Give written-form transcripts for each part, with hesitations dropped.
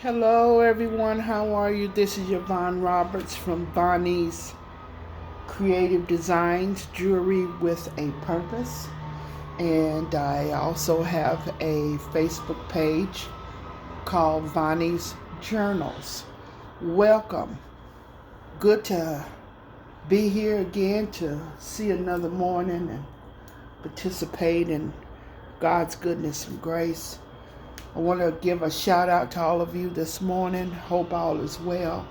Hello, everyone. How are you? This is Yvonne Roberts from Bonnie's Creative Designs, Jewelry with a Purpose. And I also have a Facebook page called Bonnie's Journals. Welcome. Good to be here again to see another morning and participate in God's goodness and grace. I want to give a shout out to all of you this morning. Hope all is well.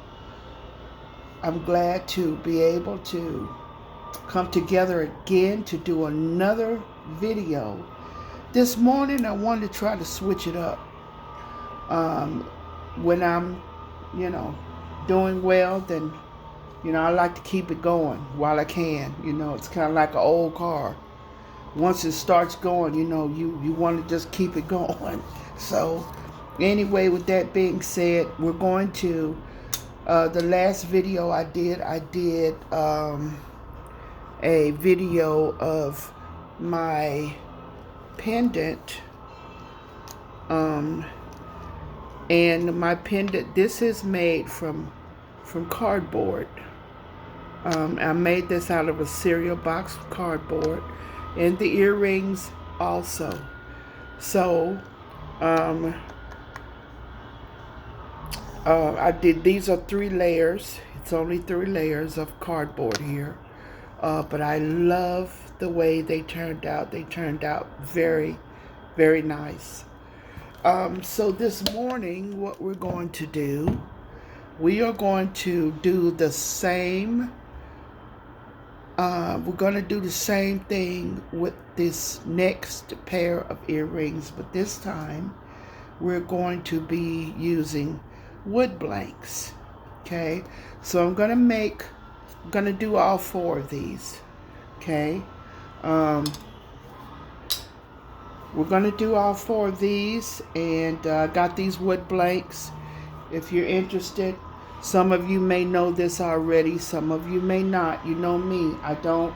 I'm glad to be able to come together again to do another video. This morning I wanted to try to switch it up. When I'm, doing well, then, I like to keep it going while I can. It's kind of like an old car. Once it starts going, you want to just keep it going. So anyway, with that being said, we're going to, the last video I did a video of my pendant. And my pendant, this is made from cardboard. I made this out of a cereal box of cardboard, and the earrings also. So these are 3 layers. It's only 3 layers of cardboard here. But I love the way they turned out. They turned out very, very nice. So this morning, what we're going to do, we are going to do the same. We're going to do the same thing with this next pair of earrings, but this time we're going to be using wood blanks. Okay, so I'm going to do all 4 of these. Okay, we're going to do all 4 of these, and got these wood blanks. If you're interested, some of you may know this already, some of you may not. You know me, I don't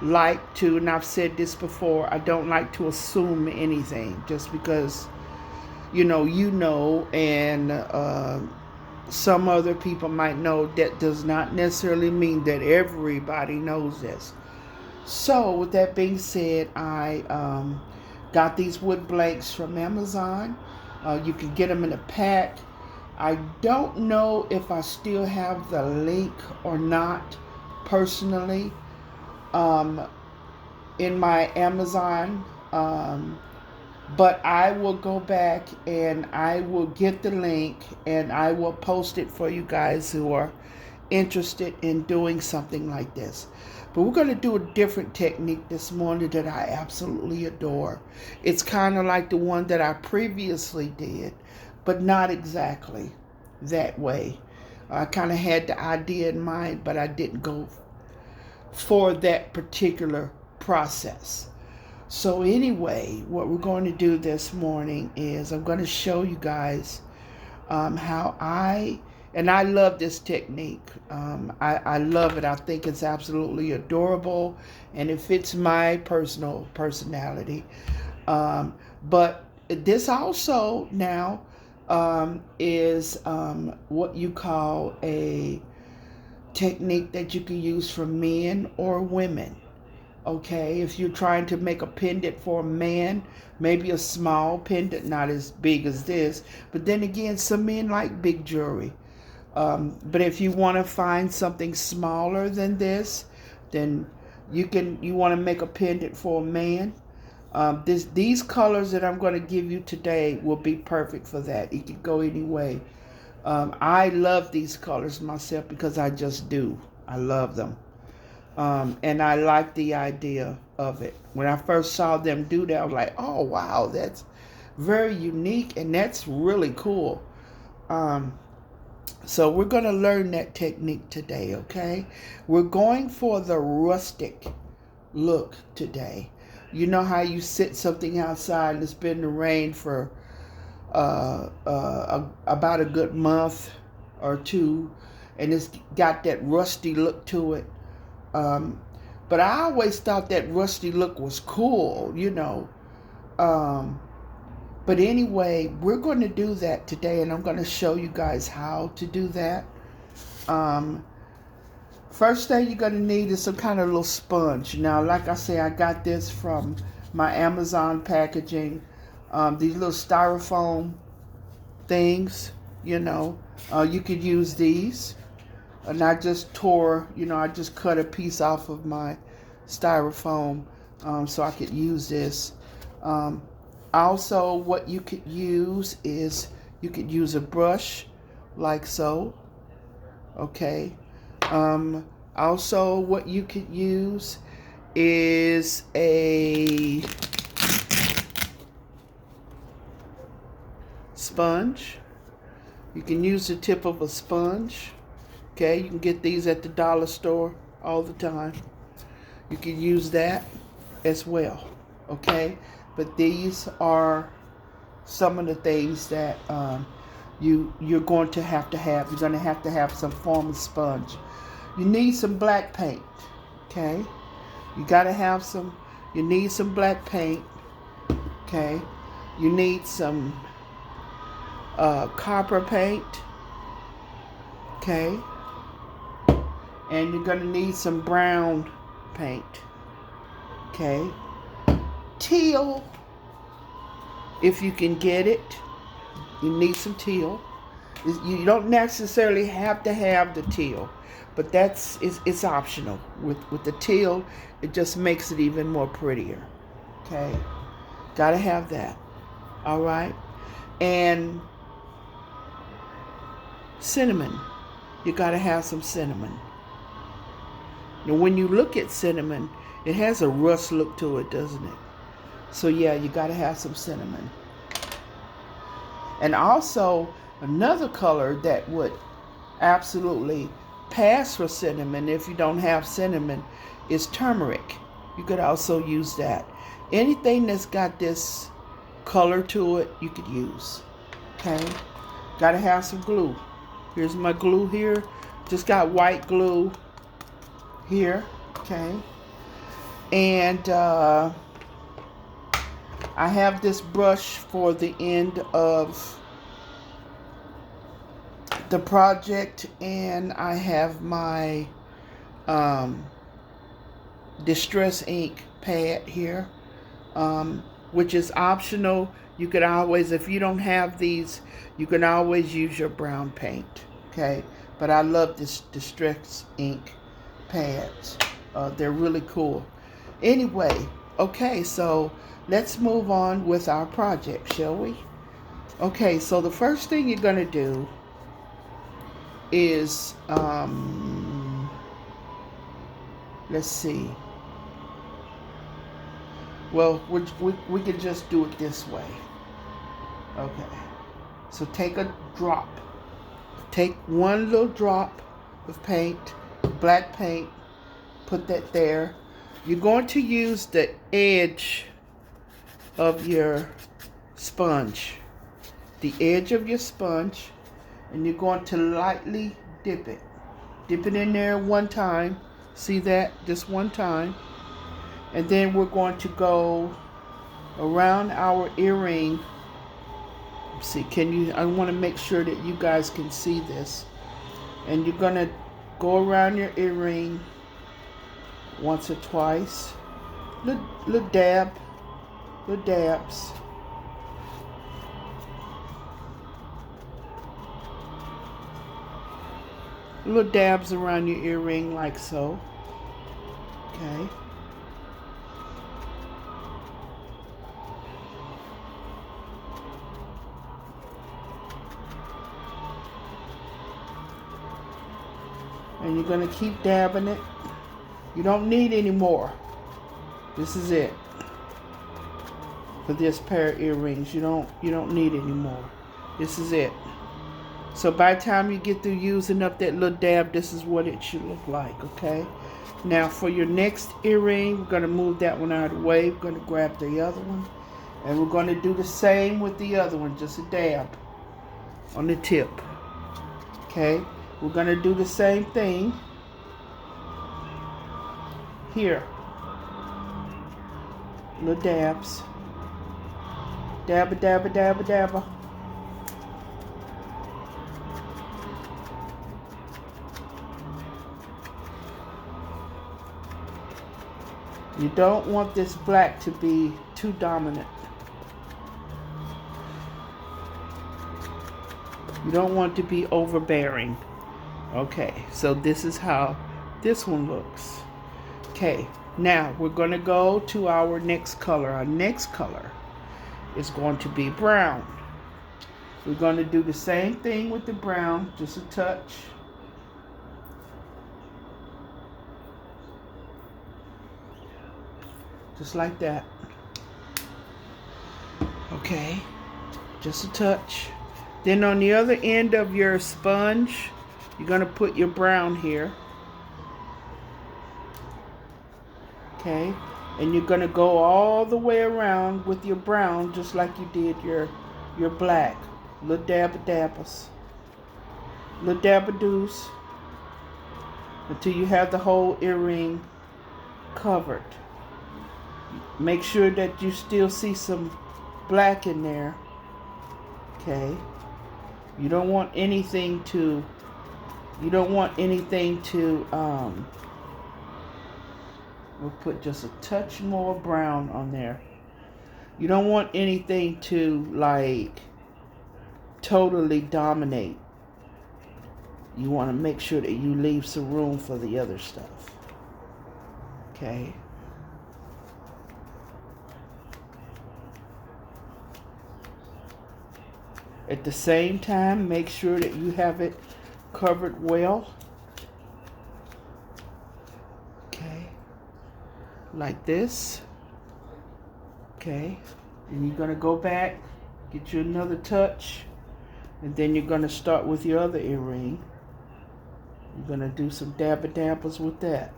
like to, and I've said this before, I don't like to assume anything just because and some other people might know. That does not necessarily mean that everybody knows this. So with that being said, I got these wood blanks from Amazon. You can get them in a pack. I don't know if I still have the link or not personally in my Amazon, but I will go back and I will get the link and I will post it for you guys who are interested in doing something like this. But we're going to do a different technique this morning that I absolutely adore. It's kind of like the one that I previously did, but not exactly that way. I kind of had the idea in mind, but I didn't go for that particular process. So anyway, what we're going to do this morning is I'm going to show you guys how I love this technique. I love it. I think it's absolutely adorable, and it fits my personal personality. But this also now is what you call a technique that you can use for men or women. Okay, if you're trying to make a pendant for a man, maybe a small pendant, not as big as this, but then again, some men like big jewelry. But if you want to find something smaller than this, then you want to make a pendant for a man. These colors that I'm going to give you today will be perfect for that. It can go any way. I love these colors myself because I just do. I love them. And I like the idea of it. When I first saw them do that, I was like, oh, wow, that's very unique, and that's really cool. So we're going to learn that technique today, okay? We're going for the rustic look today. You know how you sit something outside and it's been in the rain for about a good month or 2, and it's got that rusty look to it. But I always thought that rusty look was cool, But anyway, we're going to do that today, and I'm going to show you guys how to do that. First thing you're going to need is some kind of little sponge. Now, like I say, I got this from my Amazon packaging. These little styrofoam things, you could use these. And I just I just cut a piece off of my styrofoam so I could use this. Also, what you could use is you could use a brush like so. Okay. Also, what you could use is a sponge. You can use the tip of a sponge. Okay, you can get these at the dollar store all the time. You can use that as well. Okay, but these are some of the things that you're going to have. You're going to have some form of sponge. You need some black paint. Okay, you need some black paint. Okay, you need some copper paint. Okay, and you're going to need some brown paint. Okay, teal, if you can get it. You need some teal. You don't necessarily have to have the teal, but it's optional. With the teal, it just makes it even more prettier. Okay, gotta have that. All right, and cinnamon. You gotta have some cinnamon. Now, when you look at cinnamon, it has a rust look to it, doesn't it? So yeah, you gotta have some cinnamon. And also, another color that would absolutely pass for cinnamon if you don't have cinnamon is turmeric. You could also use that. Anything that's got this color to it, you could use. Okay? Gotta have some glue. Here's my glue here. Just got white glue here. Okay? And I have this brush for the end of the project, and I have my distress ink pad here, which is optional. You could always, if you don't have these, you can always use your brown paint. Okay, but I love this distress ink pads. They're really cool. Anyway, okay, so let's move on with our project, shall we? Okay, so the first thing you're going to do is, let's see. Well, we can just do it this way. Okay, so take a drop. Take one little drop of paint, black paint, put that there. You're going to use the edge of your sponge, the edge of your sponge, and you're going to lightly dip it. Dip it in there one time. See that? Just one time. And then we're going to go around our earring. Let's see, I want to make sure that you guys can see this. And you're going to go around your earring once or twice. Little dabs. Little dabs around your earring like so. Okay. And you're going to keep dabbing it. You don't need any more. This is it. For this pair of earrings, you don't need any more. This is it. So by the time you get through using up that little dab, this is what it should look like, okay? Now for your next earring, we're going to move that one out of the way. We're going to grab the other one. And we're going to do the same with the other one, just a dab on the tip. Okay? We're going to do the same thing here. Little dabs. Dabba, dabba, dabba, dabba. You don't want this black to be too dominant. You don't want it to be overbearing. Okay, so this is how this one looks. Okay, now we're going to go to our next color. Our next color is going to be brown. We're going to do the same thing with the brown, just a touch. Just like that. Okay, just a touch. Then on the other end of your sponge, you're going to put your brown here. Okay, and you're going to go all the way around with your brown just like you did your black. Little dabba dabbas. Little dabba doos. Until you have the whole earring covered. Make sure that you still see some black in there. Okay. You don't want anything to we'll put just a touch more brown on there. You don't want anything to like totally dominate. You want to make sure that you leave some room for the other stuff. Okay. At the same time, make sure that you have it covered well. Okay. Like this. Okay. And you're going to go back, get you another touch, and then you're going to start with your other earring. You're going to do some dabba dabbas with that.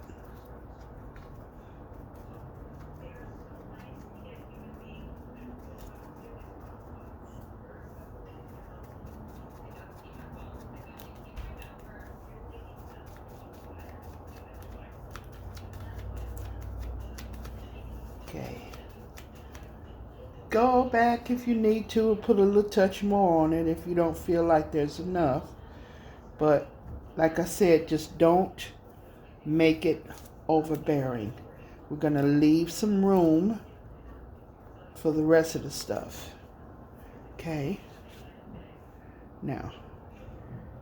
Okay. Go back if you need to and put a little touch more on it if you don't feel like there's enough. But like I said, just don't make it overbearing. We're going to leave some room for the rest of the stuff. Okay. Now,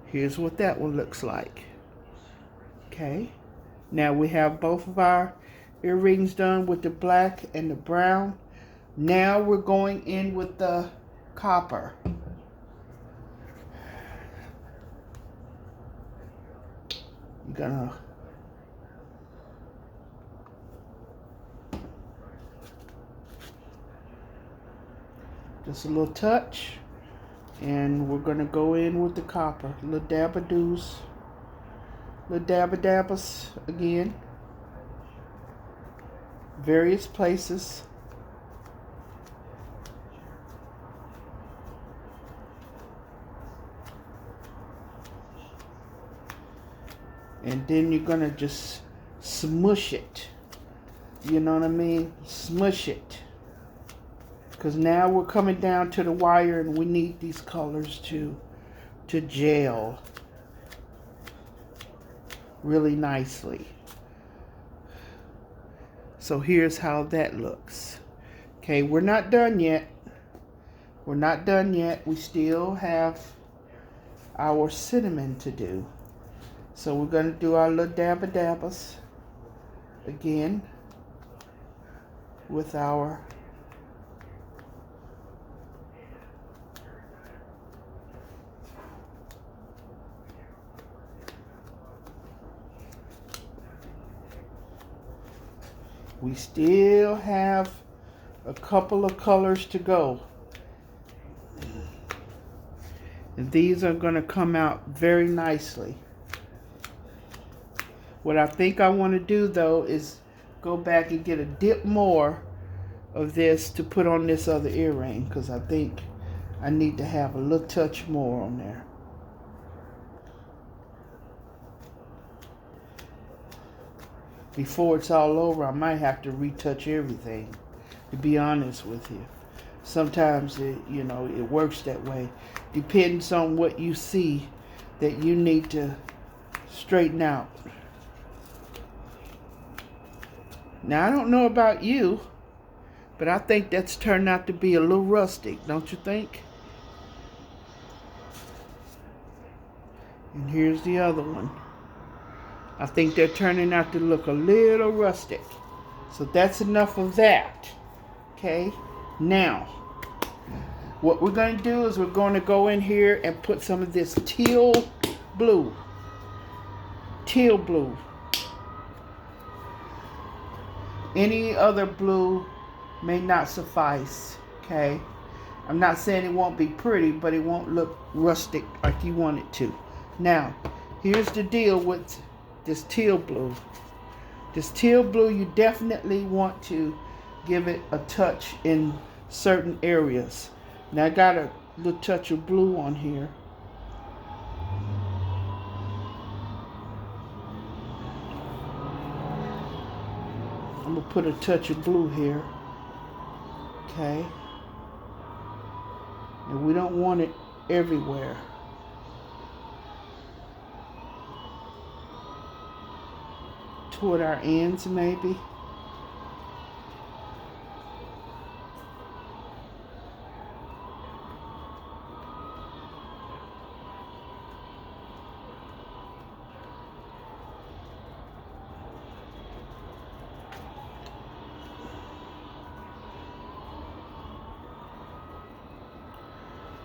here's what that one looks like. Okay. Now we have both of our earrings done with the black and the brown. Now we're going in with the copper. You're gonna just a little touch, and we're gonna go in with the copper. Little dabba doos, little dabba dabbas again. Various places. And then you're gonna just smush it. You know what I mean? Smush it. Because now we're coming down to the wire and we need these colors to gel really nicely. So here's how that looks. Okay, we're not done yet. We're not done yet. We still have our cinnamon to do. So we're going to do our little dabba dabbas again with our we still have a couple of colors to go. And these are going to come out very nicely. What I think I want to do though is go back and get a dip more of this to put on this other earring, because I think I need to have a little touch more on there. Before it's all over, I might have to retouch everything, to be honest with you. Sometimes it works that way. Depends on what you see that you need to straighten out. Now I don't know about you, but I think that's turned out to be a little rustic, don't you think? And here's the other one. I think they're turning out to look a little rustic. So that's enough of that. Okay? Now, what we're going to do is we're going to go in here and put some of this teal blue. Teal blue. Any other blue may not suffice. Okay? I'm not saying it won't be pretty, but it won't look rustic like you want it to. Now, here's the deal with this teal blue. This teal blue, you definitely want to give it a touch in certain areas. Now I got a little touch of blue on here. I'm gonna put a touch of blue here. Okay. And we don't want it everywhere. Toward our ends, maybe.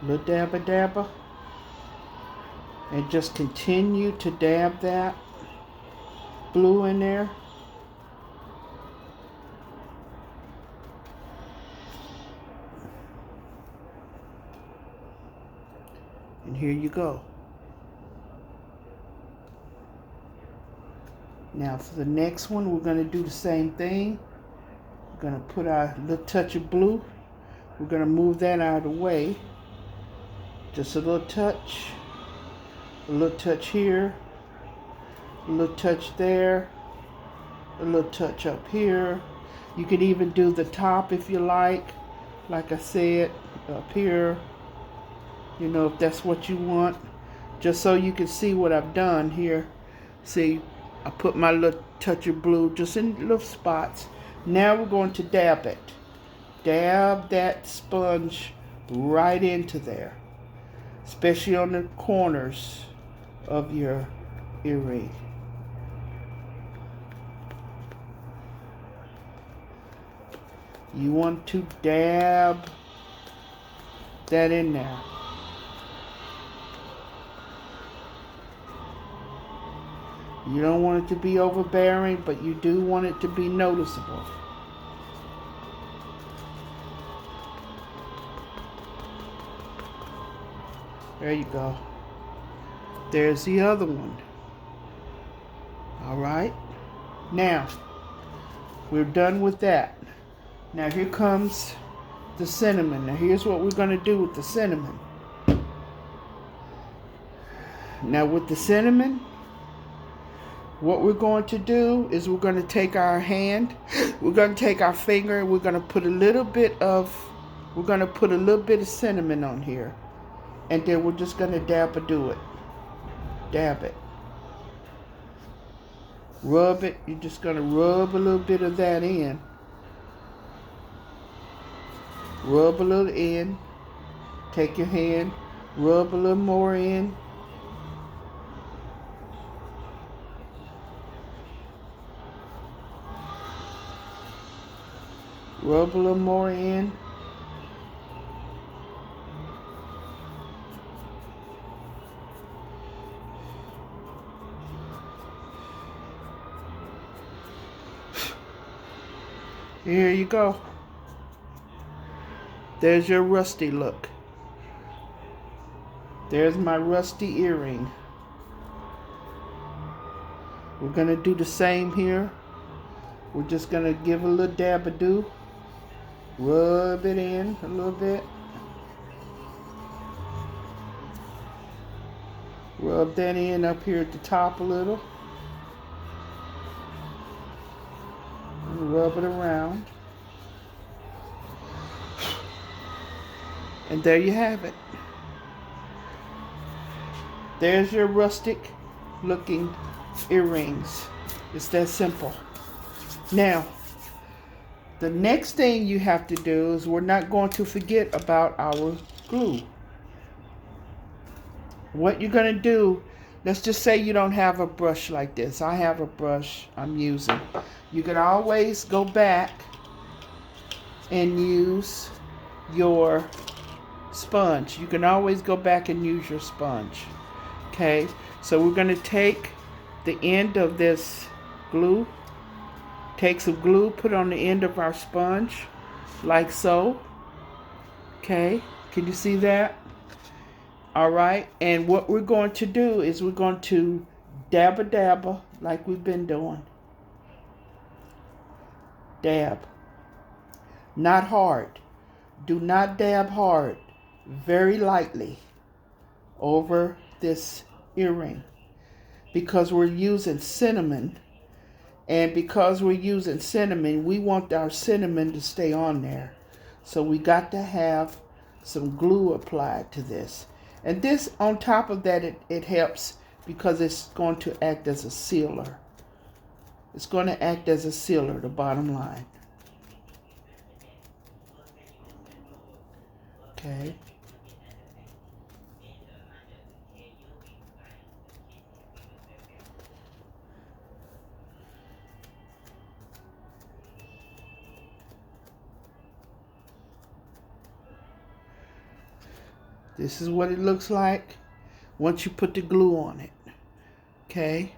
Little dabba dabba. And just continue to dab that blue in there. And here you go. Now for the next one, we're going to do the same thing. We're going to put our little touch of blue. We're going to move that out of the way. Just a little touch. A little touch here. A little touch there, a little touch up here. You can even do the top if you like I said, up here, if that's what you want. Just so you can see what I've done here. See, I put my little touch of blue just in little spots. Now we're going to dab it. Dab that sponge right into there, especially on the corners of your earring. You want to dab that in there. You don't want it to be overbearing, but you do want it to be noticeable. There you go. There's the other one. All right. Now, we're done with that. Now here comes the cinnamon. Now here's what we're going to do with the cinnamon. Now with the cinnamon, what we're going to do is we're going to take our hand, we're going to take our finger, and we're going to put a little bit of cinnamon on here. And then we're just going to do it. Dab it. Rub it. You're just going to rub a little bit of that in. Rub a little in. Take your hand. Rub a little more in. Rub a little more in. Here you go. There's your rusty look. There's my rusty earring. We're going to do the same here. We're just going to give a little dab-a-do. Rub it in a little bit. Rub that in up here at the top a little. And rub it around. And there you have it. There's your rustic looking earrings. It's that simple. Now, the next thing you have to do is we're not going to forget about our glue. What you're going to do, let's just say you don't have a brush like this. I have a brush I'm using. You can always go back and use your sponge. You can always go back and use your sponge. Okay, so we're going to take the end of this glue, take some glue, put it on the end of our sponge, like so. Okay, can you see that? All right, and what we're going to do is we're going to dabba like we've been doing. Dab. Not hard. Do not dab hard. Very lightly over this earring, because we're using cinnamon, and because we're using cinnamon, we want our cinnamon to stay on there. So we got to have some glue applied to this. And this, on top of that, it helps because it's going to act as a sealer. It's going to act as a sealer, the bottom line. Okay. This is what it looks like once you put the glue on it. Okay.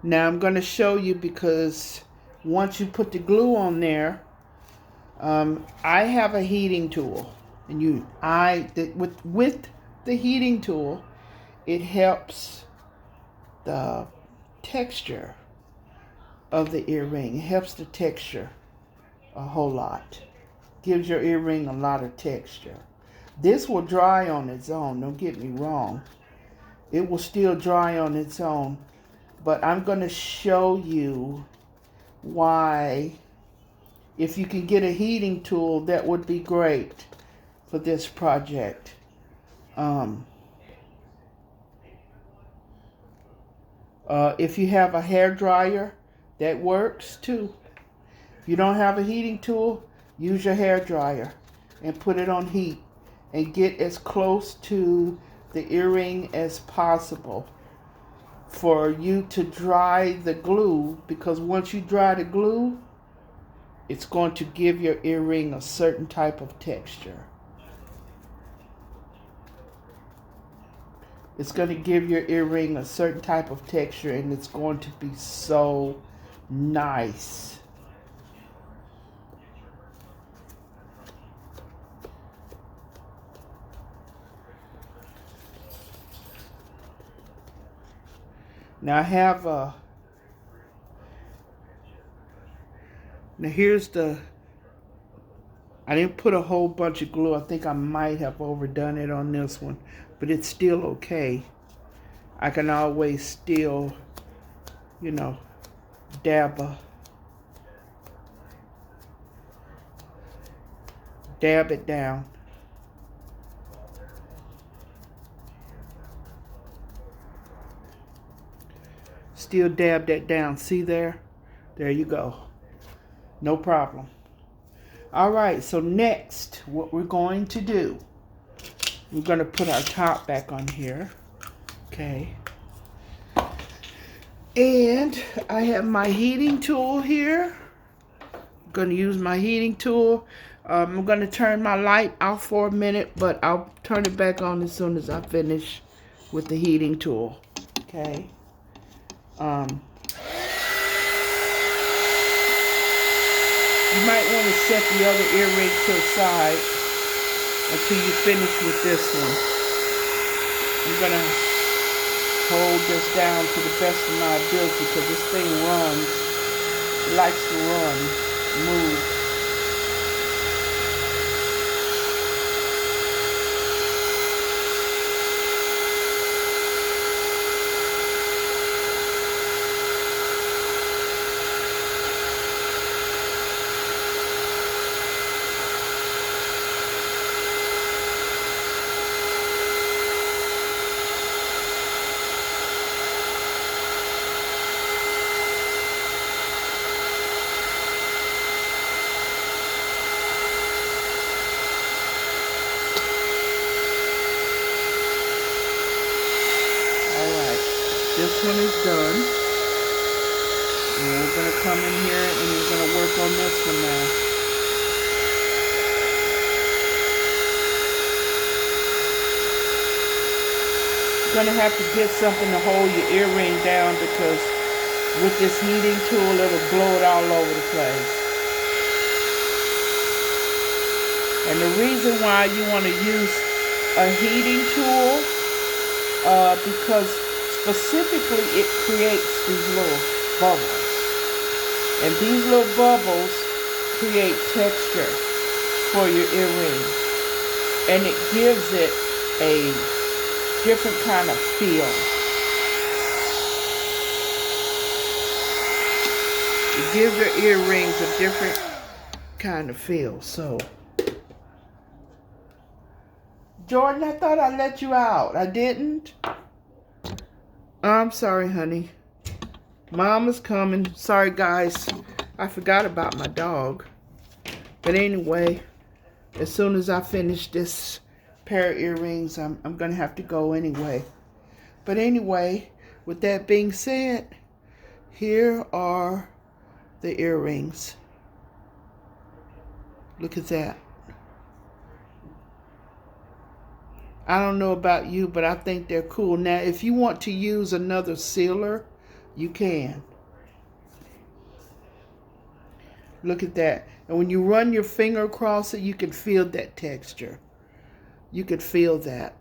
Now I'm going to show you, because once you put the glue on there, I have a heating tool, and with the heating tool, it helps the texture of the earring. It helps the texture a whole lot. Gives your earring a lot of texture. This will dry on its own, don't get me wrong. It will still dry on its own, but I'm going to show you why, if you can get a heating tool, that would be great for this project. If you have a hair dryer, that works too. If you don't have a heating tool, use your hair dryer and put it on heat and get as close to the earring as possible for you to dry the glue, because once you dry the glue, it's going to give your earring a certain type of texture. It's going to give your earring a certain type of texture, and it's going to be so nice. Now I have now here's I didn't put a whole bunch of glue. I think I might have overdone it on this one, but it's still okay. I can always still, dab it down. Still dab that down. See there? There you go. No problem. All right, so next, what we're going to do, we're going to put our top back on here. Okay. And I have my heating tool here. I'm going to use my heating tool. I'm going to turn my light off for a minute, but I'll turn it back on as soon as I finish with the heating tool. Okay. You might want to set the other earring to the side until you finish with this one. I'm going to hold this down to the best of my ability, because this thing runs. It likes to run, move. This one is done. And we're going to come in here and we're going to work on this one now. You're going to have to get something to hold your earring down because with this heating tool, it'll blow it all over the place. And the reason why you want to use a heating tool, because specifically it creates these little bubbles. And these little bubbles create texture for your earring. And it gives it a different kind of feel. It gives your earrings a different kind of feel. So, Jordan, I thought I let you out. I didn't. I'm sorry, honey. Mama's coming. Sorry, guys. I forgot about my dog. But anyway, as soon as I finish this pair of earrings, I'm going to have to go anyway. But anyway, with that being said, here are the earrings. Look at that. I don't know about you, but I think they're cool. Now, if you want to use another sealer, you can. Look at that. And when you run your finger across it, you can feel that texture. You could feel that.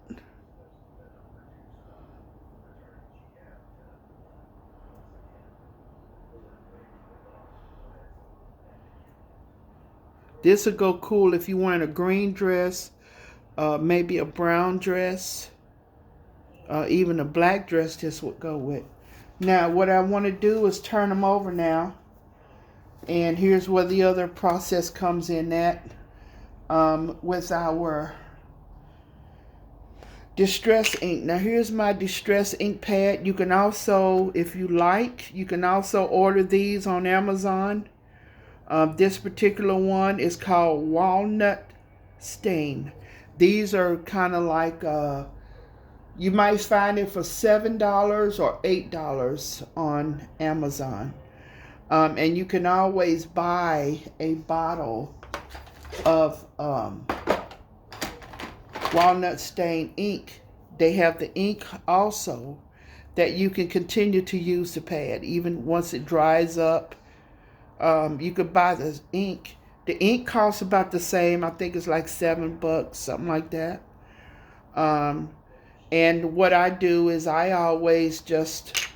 This would go cool if you're wearing a green dress, maybe a brown dress, even a black dress. This would go with. Now, what I want to do is turn them over now. And here's where the other process comes in at with our distress ink. Now here's my distress ink pad. You can also, if you like, you can also order these on Amazon. This particular one is called Walnut Stain. These are kind of like, you might find it for $7 or $8 on Amazon. And you can always buy a bottle of walnut stain ink. They have the ink also that you can continue to use the pad even once it dries up. You could buy the ink. The ink costs about the same. I think it's like $7, something like that. And what I do is I always just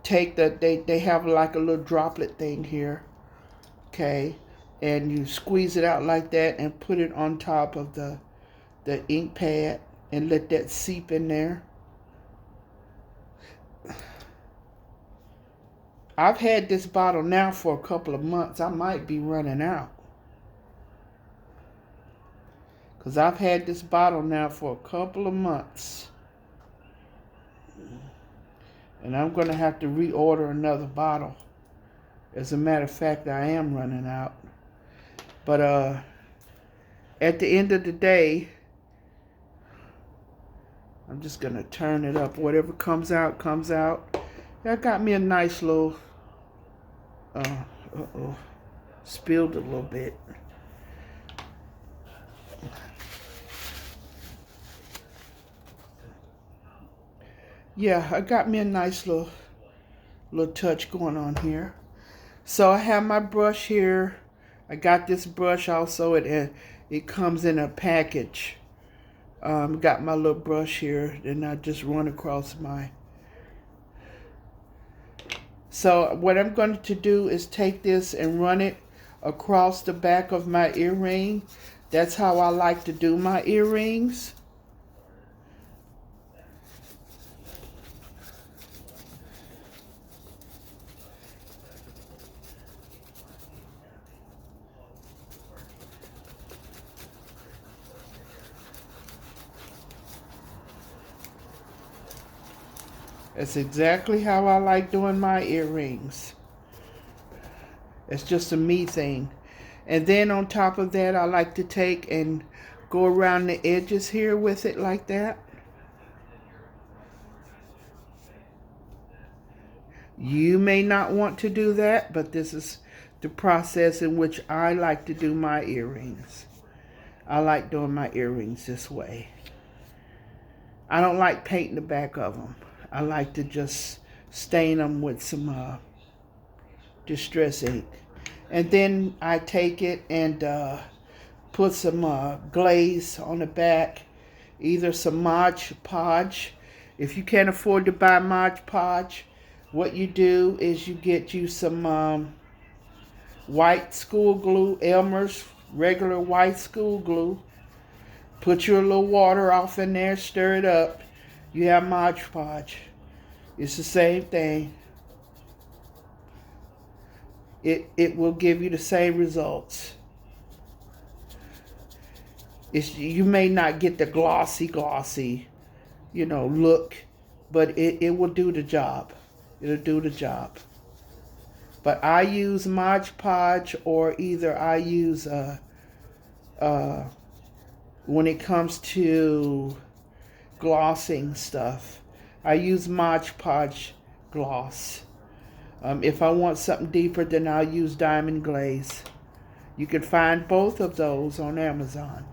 take they have like a little droplet thing here, okay, and you squeeze it out like that and put it on top of the ink pad and let that seep in there. I've had this bottle now for a couple of months. I might be running out because I've had this bottle now for a couple of months. And I'm going to have to reorder another bottle. As a matter of fact, I am running out. But at the end of the day, I'm just going to turn it up. Whatever comes out, comes out. I got me a nice little, spilled a little bit. Yeah, I got me a nice little touch going on here. So I have my brush here. I got this brush also. It comes in a package. Got my little brush here, and I just run across my. So what I'm going to do is take this and run it across the back of my earring. That's how I like to do my earrings. That's exactly how I like doing my earrings. It's just a me thing. And then on top of that, I like to take and go around the edges here with it like that. You may not want to do that, but this is the process in which I like to do my earrings. I like doing my earrings this way. I don't like painting the back of them. I like to just stain them with some distress ink. And then I take it and put some glaze on the back, either some Mod Podge. If you can't afford to buy Mod Podge, what you do is you get you some white school glue, Elmer's regular white school glue. Put your little water off in there, stir it up. You have Mod Podge. It's the same thing. It will give you the same results. You may not get the glossy, look, but it will do the job. It'll do the job. But I use Mod Podge, or either I use when it comes to glossing stuff, I use Mod Podge gloss. If I want something deeper, then I'll use diamond glaze. You can find both of those on Amazon.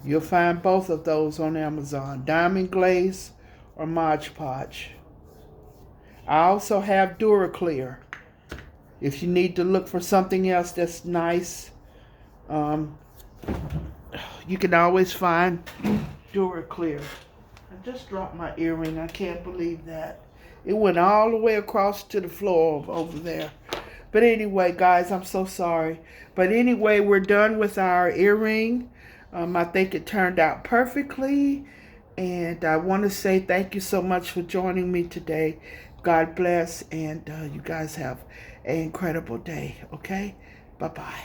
You'll find both of those on Amazon, diamond glaze or Mod Podge. I also have Duraclear. If you need to look for something else that's nice, you can always find Duraclear. I just dropped my earring. I can't believe that. It went all the way across to the floor over there. But anyway, guys, I'm so sorry. But anyway, we're done with our earring. I think it turned out perfectly. And I want to say thank you so much for joining me today. God bless. And you guys have an incredible day. Okay? Bye-bye.